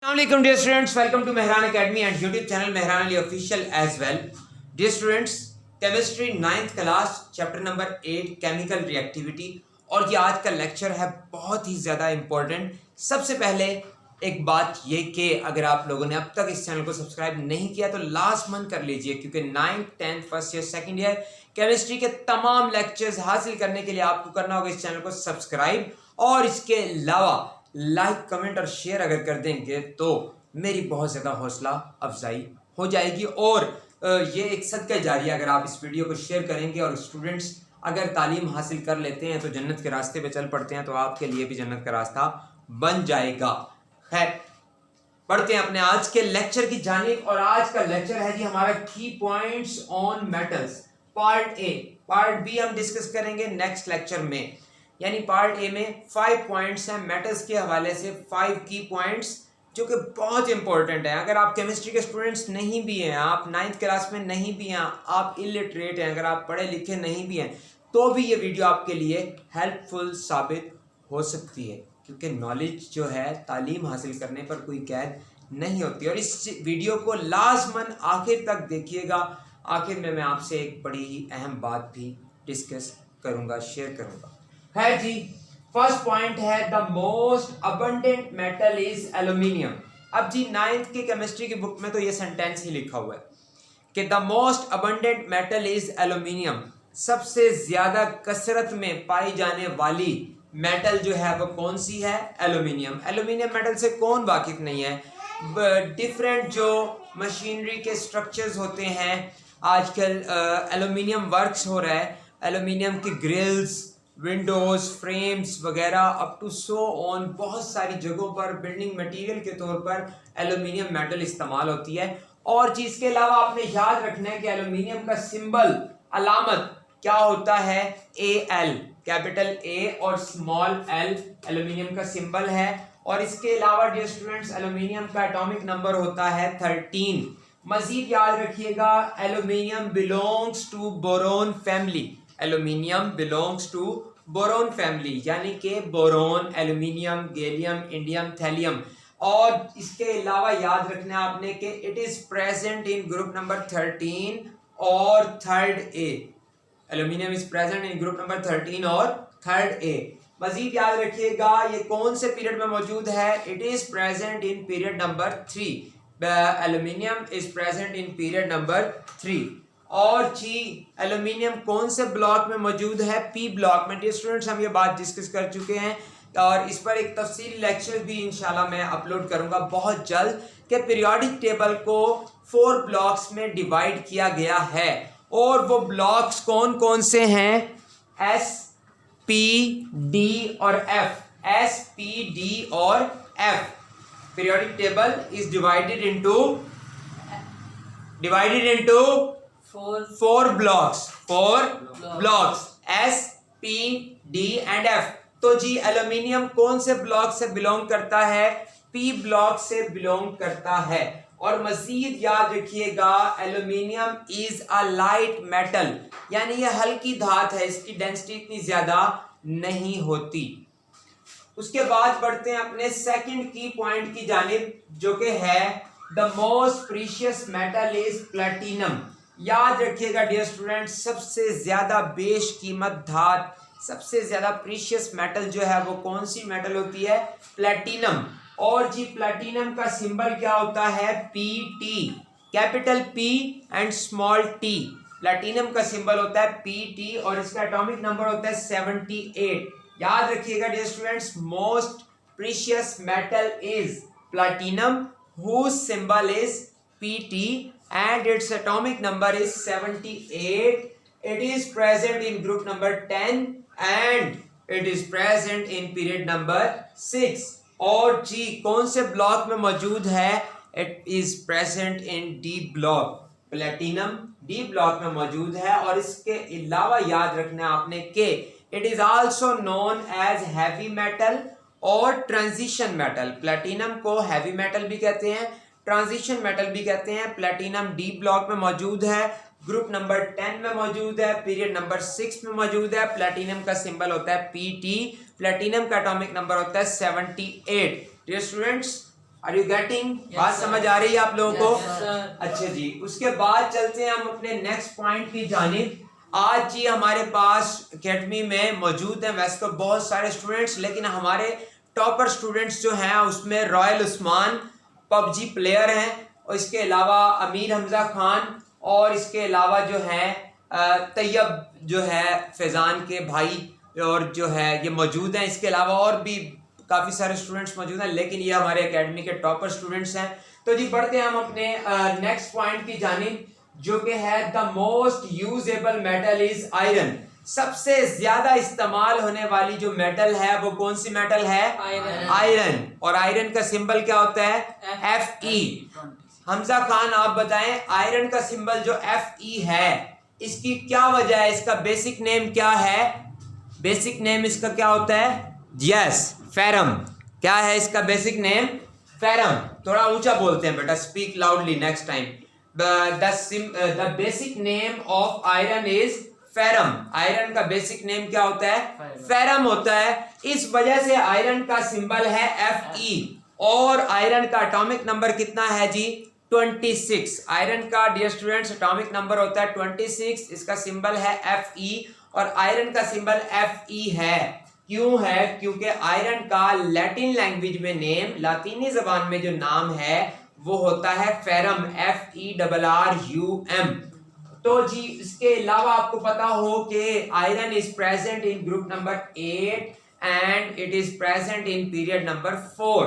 Assalamualaikum dear students, welcome to Mehran Academy and YouTube channel Mehran Ali Official as well. Dear students, chemistry 9th class chapter number 8 chemical reactivity और ये आज का lecture है बहुत ही ज़्यादा important. सबसे पहले एक बात ये कि अगर आप लोगों ने अब तक इस चैनल को सब्सक्राइब नहीं किया तो लास्ट मंथ कर लीजिए, क्योंकि 9th 10th first year second year chemistry के तमाम लेक्चर्स हासिल करने के लिए आपको करना होगा इस चैनल को सब्सक्राइब, और इसके अलावा लाइक कमेंट और शेयर अगर कर देंगे तो मेरी बहुत ज़्यादा हौसला अफजाई हो जाएगी। और ये एक सदका जारिया, अगर आप इस वीडियो को शेयर करेंगे और स्टूडेंट्स अगर तालीम हासिल कर लेते हैं तो जन्नत के रास्ते पे चल पड़ते हैं, तो आपके लिए भी जन्नत का रास्ता बन जाएगा। है पढ़ते हैं अपने आज के लेक्चर की जानिब, और आज का लेक्चर है जी हमारा की points on metals part A. Part B हम डिस्कस करेंगे नेक्स्ट लेक्चर में, यानी पार्ट ए में 5 पॉइंट्स हैं मेटल्स के हवाले से, 5 की पॉइंट्स जो कि बहुत इंपॉर्टेंट है। अगर आप केमिस्ट्री के स्टूडेंट्स नहीं भी हैं, आप 9th क्लास में नहीं भी हैं, आप इलिटरेट हैं, अगर आप पढ़े लिखे नहीं भी हैं, तो भी ये वीडियो आपके लिए हेल्पफुल साबित हो सकती है, क्योंकि नॉलेज जो है तालीम हासिल करने पर कोई कैद नहीं होती। और इस वीडियो को लाजमन आखिर तक देखिएगा। आखिर में मैं आपसे एक बड़ी ही अहम बात भी डिस्कस करूँगा, शेयर करूँगा। है जी, फर्स्ट पॉइंट है the most abundant metal is aluminium. अब जी 9th की केमिस्ट्री की बुक में तो ये सेंटेंस ही लिखा हुआ है कि the most abundant metal is aluminium. सबसे ज्यादा कसरत में पाई जाने वाली मेटल जो है वो कौन सी है? एल्यूमिनियम। एल्यूमिनियम मेटल से कौन वाकिफ नहीं है? डिफरेंट जो मशीनरी के स्ट्रक्चर्स होते हैं, आजकल एल्यूमिनियम वर्क्स हो रहा है, एल्यूमिनियम की ग्रिल्स, विंडोज, फ्रेम्स वगैरह अप टू सो ऑन, बहुत सारी जगहों पर बिल्डिंग मटेरियल के तौर पर एल्यूमिनियम मेटल इस्तेमाल होती है। और चीज के अलावा आपने याद रखना है कि एल्यूमिनियम का सिंबल, अलामत क्या होता है? AL, कैपिटल A और स्मॉल l एल्यूमिनियम का सिंबल है। और इसके अलावा डियर स्टूडेंट्स एल्यूमिनियम का एटॉमिक नंबर होता है 13। मजीद याद रखिएगा, aluminium belongs to boron family. Aluminium belongs to boron family, यानी कि boron, aluminium, gallium, indium, thallium. और इसके अलावा याद रखना है आपने कि it is present in group number 13 और 3rd A। Aluminium is present in group number 13 और 3rd A। मजीद याद रखिएगा ये कौन से पीरियड में मौजूद है? It is present in period number 3। Aluminium is present in period number 3। और जी एल्यूमिनियम कौन से ब्लॉक में मौजूद है? P ब्लॉक में। डियर स्टूडेंट्स हम ये बात डिस्कस कर चुके हैं और इस पर एक तफसीली लेक्चर भी इंशाल्लाह मैं अपलोड करूंगा बहुत जल्द, कि पीरियोडिक टेबल को 4 ब्लॉक्स में डिवाइड किया गया है। और वो ब्लॉक्स कौन कौन से हैं? S, P, D और F। S, P, D और F। Periodic table is divided into four blocks S, P, D and F। तो जी एल्यूमिनियम कौन से ब्लॉक से बिलोंग करता है? P ब्लॉक से बिलोंग करता है। और मजीद याद रखिएगा aluminium is a light metal, यानी ये हल्की धात है, इसकी डेंसिटी इतनी ज्यादा नहीं होती। उसके बाद बढ़ते हैं अपने सेकंड की पॉइंट की जानिब, जो कि है the most precious metal is platinum. याद रखिएगा डियर स्टूडेंट, सबसे ज्यादा बेशकीमत धात, सबसे ज्यादा प्रीशियस मेटल जो है वो कौन सी मेटल होती है? प्लेटिनम। और जी प्लेटिनम का सिंबल क्या होता है? PT, capital P and small t। Platinum का सिंबल होता है PT और इसका एटॉमिक नंबर होता है 78। याद रखिएगा dear students, most precious metal is platinum whose symbol is PT and its atomic number is 78. It is present in group number 10 and it is present in period number 6. और जी कौन से block में मौजूद है? It is present in D block। Platinum D block में मौजूद है। और इसके अलावा याद रखना है आपने कि it is also known as heavy metal और ट्रांजिशन मेटल। प्लेटिनम को हैवी मेटल भी कहते हैं, ट्रांजिशन मेटल भी कहते हैं। प्लेटिनम D ब्लॉक में मौजूद है, ग्रुप नंबर 10 में मौजूद है, पीरियड नंबर 6 में मौजूद है। प्लेटिनम का सिंबल होता है PT। प्लेटिनम का एटॉमिक नंबर होता है 78। Dear students are you getting? बात समझ आ रही है आप लोगों को? अच्छा जी, उसके बाद चलते हैं हम अपने नेक्स्ट पॉइंट की जानिब। आज जी हमारे पास एकेडमी में मौजूद हैं वैसे तो बहुत सारे स्टूडेंट्स, लेकिन हमारे टॉपर स्टूडेंट्स जो हैं उसमें रॉयल उस्मान पबजी प्लेयर हैं, और इसके अलावा अमीर हमजा खान, और इसके अलावा जो है तैयब जो है फैज़ान के भाई और जो है ये मौजूद हैं। इसके अलावा और भी काफ़ी सारे स्टूडेंट्स मौजूद हैं, लेकिन ये हमारे एकेडमी के टॉपर स्टूडेंट्स हैं। तो जी बढ़ते हैं हम अपने नेक्स्ट पॉइंट की जानिब, जो कि है the most usable metal is iron. सबसे ज्यादा इस्तेमाल होने वाली जो मेटल है वो कौन सी मेटल है? आयरन। और आयरन का सिंबल क्या होता है? Fe। हमजा खान आप बताएं, आयरन का सिंबल जो Fe है इसकी क्या वजह है? इसका बेसिक नेम क्या है? बेसिक नेम इसका क्या होता है? Yes, ferrum. क्या है इसका बेसिक नेम? फेरम। थोड़ा ऊंचा बोलते हैं बेटा, speak loudly next time. The basic name of iron is ferrum. Iron का बेसिक नेम क्या होता है? फेरम होता है। इस वजह से आयरन का सिंबल है Fe। और आयरन का एटॉमिक नंबर कितना है जी? 26। आयरन का डियर स्टूडेंट्स एटॉमिक नंबर होता है 26। इसका सिंबल है Fe और आयरन का सिंबल Fe है। क्यों है? क्योंकि आयरन का लैटिन लैंग्वेज में नेम, लातीनी जबान में जो नाम है वो होता है फेरम, FERRUM। तो जी इसके अलावा आपको पता हो कि iron is present in group number 8 and it is present in period number 4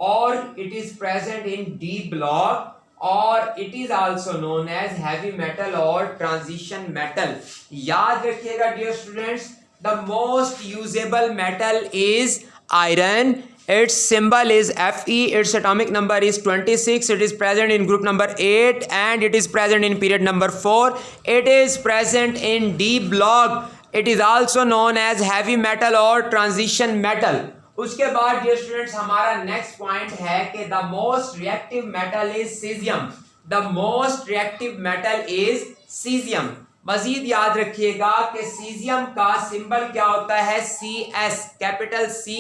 और it is present in D block और it is also known as heavy metal और ट्रांजिशन मेटल। याद रखिएगा dear students, the most usable metal is iron. Its symbol is Fe. Its atomic number is 26. It is present in group number 8 and it is present in period number 4. It is present in D block. It is also known as heavy metal or transition metal. उसके बाद dear students हमारा next point है कि the most reactive metal is caesium. The most reactive metal is caesium. मजीद याद रखिएगा कि caesium का सिंबल क्या होता है? CS, capital C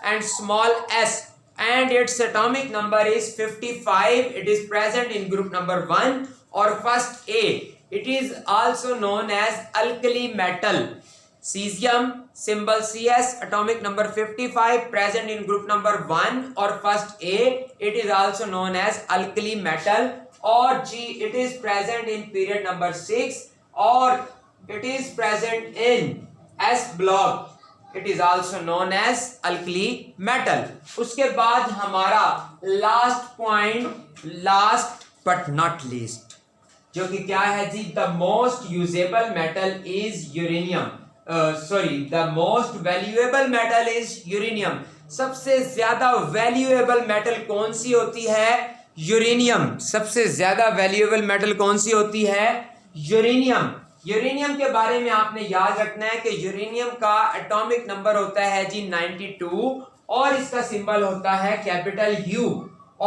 and small s, and its atomic number is 55. It is present in group number 1 or first A. It is also known as alkali metal. Cesium, symbol CS, atomic number 55, present in group number 1 or first A. It is also known as alkali metal. Or G, it is present in period number 6 or it is present in S block. It is also known as alkali metal. उसके बाद हमारा last point, last but not least, जो कि क्या है जी? The most usable metal is uranium. The most valuable metal is uranium. सबसे ज्यादा वैल्यूएबल मेटल कौन सी होती है? यूरेनियम। सबसे ज्यादा वैल्यूएबल मेटल कौन सी होती है? यूरेनियम। यूरेनियम के बारे में आपने याद रखना है कि यूरेनियम का एटॉमिक नंबर होता है जी 92 और इसका सिंबल होता है कैपिटल U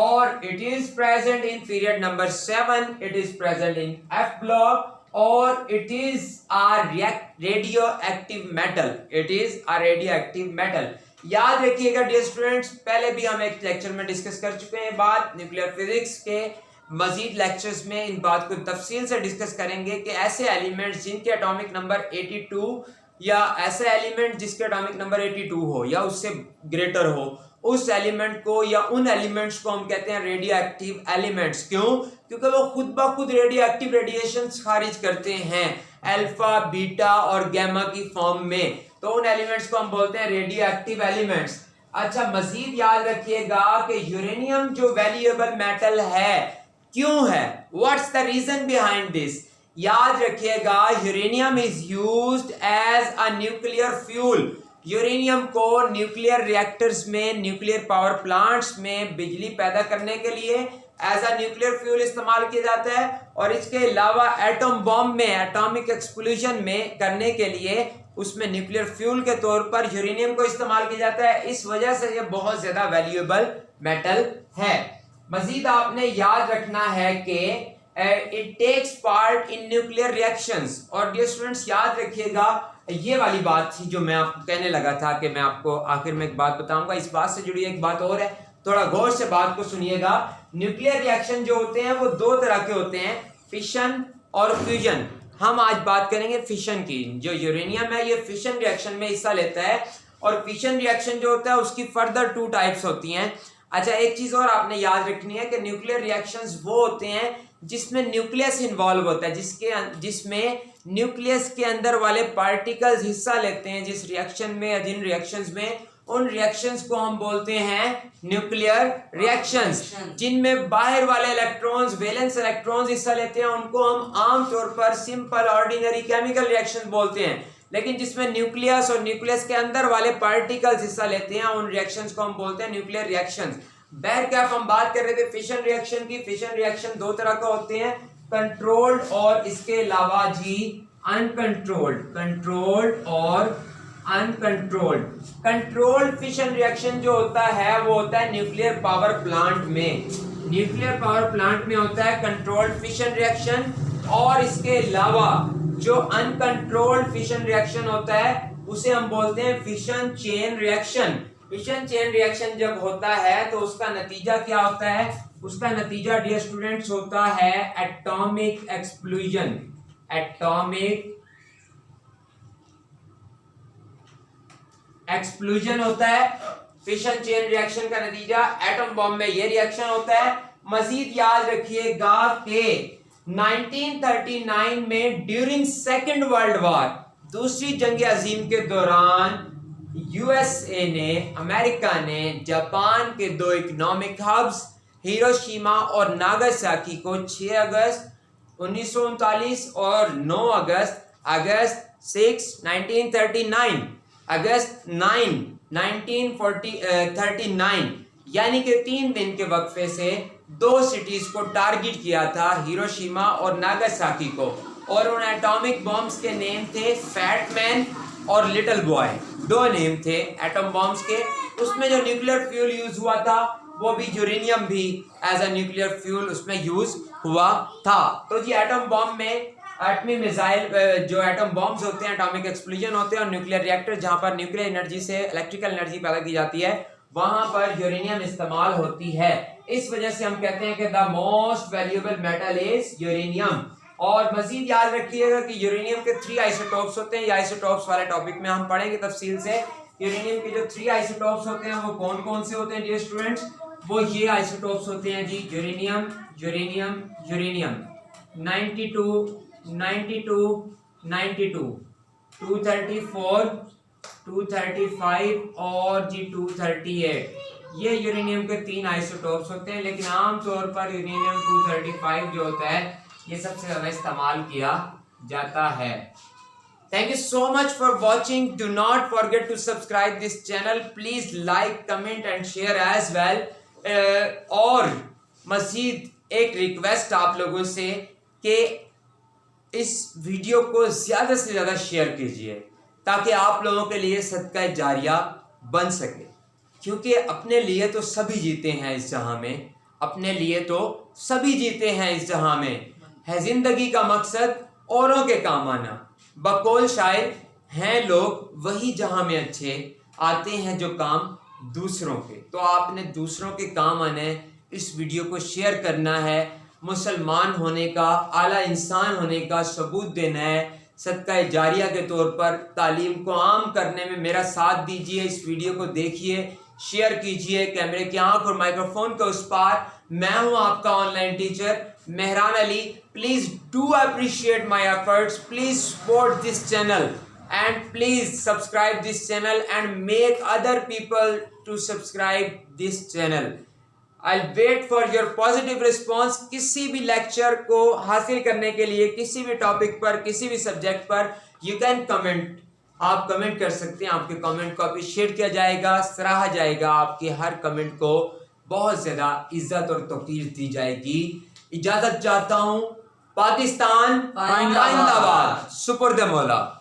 और it is present in period number 7। It is present in F block और it is a radioactive metal. It is a radioactive metal. याद रखिएगा डियर स्टूडेंट्स, पहले भी हम एक लेक्चर में डिस्कस कर चुके हैं बात। न्यूक्लियर फिजिक्स के मजीद लेक्चर्स में इन बात को तफसील से डिस्कस करेंगे कि ऐसे एलिमेंट्स जिनके एटॉमिक नंबर 82 या ऐसे एलिमेंट जिसके एटॉमिक नंबर 82 हो या उससे ग्रेटर हो, उस एलिमेंट को या उन एलिमेंट्स को हम कहते हैं रेडियो एक्टिव एलिमेंट्स। क्यों? क्योंकि वो खुद ब खुद रेडियो एक्टिव रेडिएशन खारिज करते हैं अल्फा, बीटा और गैमा की फॉर्म में, तो उन एलिमेंट्स को हम बोलते हैं रेडियो एक्टिव एलिमेंट्स। अच्छा, मजीद याद रखिएगा कि यूरेनियम जो वैल्यूएबल मेटल है क्यों है? What's the reason behind this? याद रखिएगा, uranium is used as a nuclear fuel. Uranium को न्यूक्लियर रिएक्टर्स में, न्यूक्लियर पावर प्लांट्स में बिजली पैदा करने के लिए एज अ न्यूक्लियर फ्यूल इस्तेमाल किया जाता है और इसके अलावा एटम बॉम्ब में, एटॉमिक एक्सप्लोजन में करने के लिए उसमें न्यूक्लियर फ्यूल के तौर पर यूरेनियम को इस्तेमाल किया जाता है। इस वजह से ये बहुत ज्यादा वैल्यूएबल मेटल है। मजीद आपने याद रखना है कि it takes part in nuclear reactions. और डियर स्टूडेंट्स याद रखिएगा, ये वाली बात थी जो मैं आपको कहने लगा था कि मैं आपको आखिर में एक बात बताऊंगा। इस बात से जुड़ी एक बात और है, थोड़ा गौर से बात को सुनिएगा। न्यूक्लियर रिएक्शन जो होते हैं वो दो तरह के होते हैं, फिशन और फ्यूजन। हम आज बात करेंगे फिशन की। जो यूरेनियम है ये फिशन रिएक्शन में हिस्सा लेता है, और फिशन रिएक्शन जो होता है उसकी फर्दर 2 टाइप्स होती हैं। अच्छा, एक चीज और आपने याद रखनी है कि न्यूक्लियर रिएक्शंस वो होते हैं जिसमें न्यूक्लियस इन्वॉल्व होता है, जिसमें न्यूक्लियस के अंदर वाले पार्टिकल्स हिस्सा लेते हैं जिस रिएक्शन में या जिन रिएक्शंस में, उन रिएक्शंस को हम बोलते हैं न्यूक्लियर रिएक्शंस। जिनमें बाहर वाले इलेक्ट्रॉन्स, वैलेंस इलेक्ट्रॉन्स हिस्सा लेते हैं, उनको हम आमतौर पर सिंपल ऑर्डिनरी केमिकल रिएक्शंस बोलते हैं। लेकिन जिसमें न्यूक्लियस और न्यूक्लियस के अंदर वाले पार्टिकल्स हिस्सा लेते हैं, उन रिएक्शंस को हम बोलते हैं न्यूक्लियर रिएक्शंस। बहरकैफ हम बात कर रहे थे फिशन रिएक्शन की। फिशन रिएक्शन दो तरह का होते हैं, कंट्रोल्ड और इसके अलावा जी अनकंट्रोल्ड। कंट्रोल्ड और अनकंट्रोल्ड। कंट्रोल्ड फिशन रिएक्शन जो होता है वो होता है न्यूक्लियर पावर प्लांट में। न्यूक्लियर पावर प्लांट में होता है कंट्रोल्ड फिशन रिएक्शन। और इसके अलावा जो अनकंट्रोल्ड फिशन रिएक्शन होता है उसे हम बोलते हैं fission chain reaction. Fission chain reaction जब होता है तो उसका नतीजा क्या होता है? उसका नतीजा डियर स्टूडेंट्स होता है एटॉमिक एक्सप्लोजन। एटॉमिक एक्सप्लोजन होता है। फिशन चेन रिएक्शन का नतीजा एटम बॉम्ब में ये रिएक्शन होता है। मजीद याद रखिएगा कि 1939 में ड्यूरिंग सेकेंड वर्ल्ड वॉर, दूसरी जंग अजीम के दौरान यूएसए ने, अमेरिका ने जापान के 2 इकोनॉमिक हब्स हिरोशिमा और नागासाकी को 6 अगस्त 1939 और 9 अगस्त 1939 यानी कि 3 दिन के वक्फे से 2 सिटीज को टारगेट किया था, हिरोशिमा और नागासाकी को। और उन एटॉमिक बॉम्ब्स के नेम थे फैट मैन और लिटिल बॉय। 2 नेम थे एटम बॉम्ब्स के। उसमें जो न्यूक्लियर फ्यूल यूज हुआ था वो भी यूरेनियम भी एज अ न्यूक्लियर फ्यूल उसमें यूज हुआ था। तो जी एटम बॉम्ब में एटमी मिसाइल, जो एटम बॉम्ब्स होते हैं एटॉमिक एक्सप्लोजन होते हैं, और न्यूक्लियर रिएक्टर जहां पर न्यूक्लियर एनर्जी से इलेक्ट्रिकल एनर्जी पैदा की जाती है, वहां पर यूरेनियम इस्तेमाल होती है। इस वजह से हम कहते हैं कि the most valuable metal is uranium. और मजीद याद रखिएगा कि यूरेनियम के 3 आइसोटोप्स होते हैं। ये आइसोटोप्स वाले टॉपिक में हम पढ़ेंगे तफसील से। यूरेनियम के जो 3 आइसोटोप्स होते हैं वो कौन कौन से होते हैं डियर स्टूडेंट्स? वो ये आइसोटोप्स होते हैं जी, यूरेनियम, यूरेनियम, यूरेनियम 92, 234, 235 और जी 238। ये यूरेनियम के 3 आइसोटोप्स होते हैं। लेकिन आमतौर पर यूरेनियम 235 जो होता है ये सबसे ज्यादा इस्तेमाल किया जाता है। Thank you so much for watching. Do not forget to subscribe this channel. Please like, comment and share as well. और मज़ीद एक रिक्वेस्ट आप लोगों से कि इस वीडियो को ज़्यादा से ज़्यादा शेयर कीजिए ताकि आप लोगों के लिए सदका जारिया बन सके। क्योंकि अपने लिए तो सभी जीते हैं इस जहां में, अपने लिए तो सभी जीते हैं इस जहां में। है जिंदगी का मकसद औरों के काम आना। बकौल शायर हैं लोग वही जहां में अच्छे, आते हैं जो काम दूसरों के। तो आपने दूसरों के काम आने, इस वीडियो को शेयर करना है, मुसलमान होने का, आला इंसान होने का सबूत देना है। सदका जारिया के तौर पर तालीम को आम करने में मेरा साथ दीजिए। इस वीडियो को देखिए, शेयर कीजिए। कैमरे की आंख और माइक्रोफोन के उस पार मैं हूं आपका online teacher Mehran Ali. Please do appreciate my efforts, please support this channel and please subscribe this channel and make other people to subscribe this channel. I'll wait for your positive response. किसी भी lecture को हासिल करने के लिए, किसी भी topic पर, किसी भी सब्जेक्ट पर you can comment. आप कमेंट कर सकते हैं। आपके कमेंट को अप्रिशिएट किया जाएगा, सराहा जाएगा। आपके हर कमेंट को बहुत ज़्यादा इज्जत और तौकीर दी जाएगी। इजाज़त चाहता हूँ। पाकिस्तान जिंदाबाद। सुपुर्द मौला।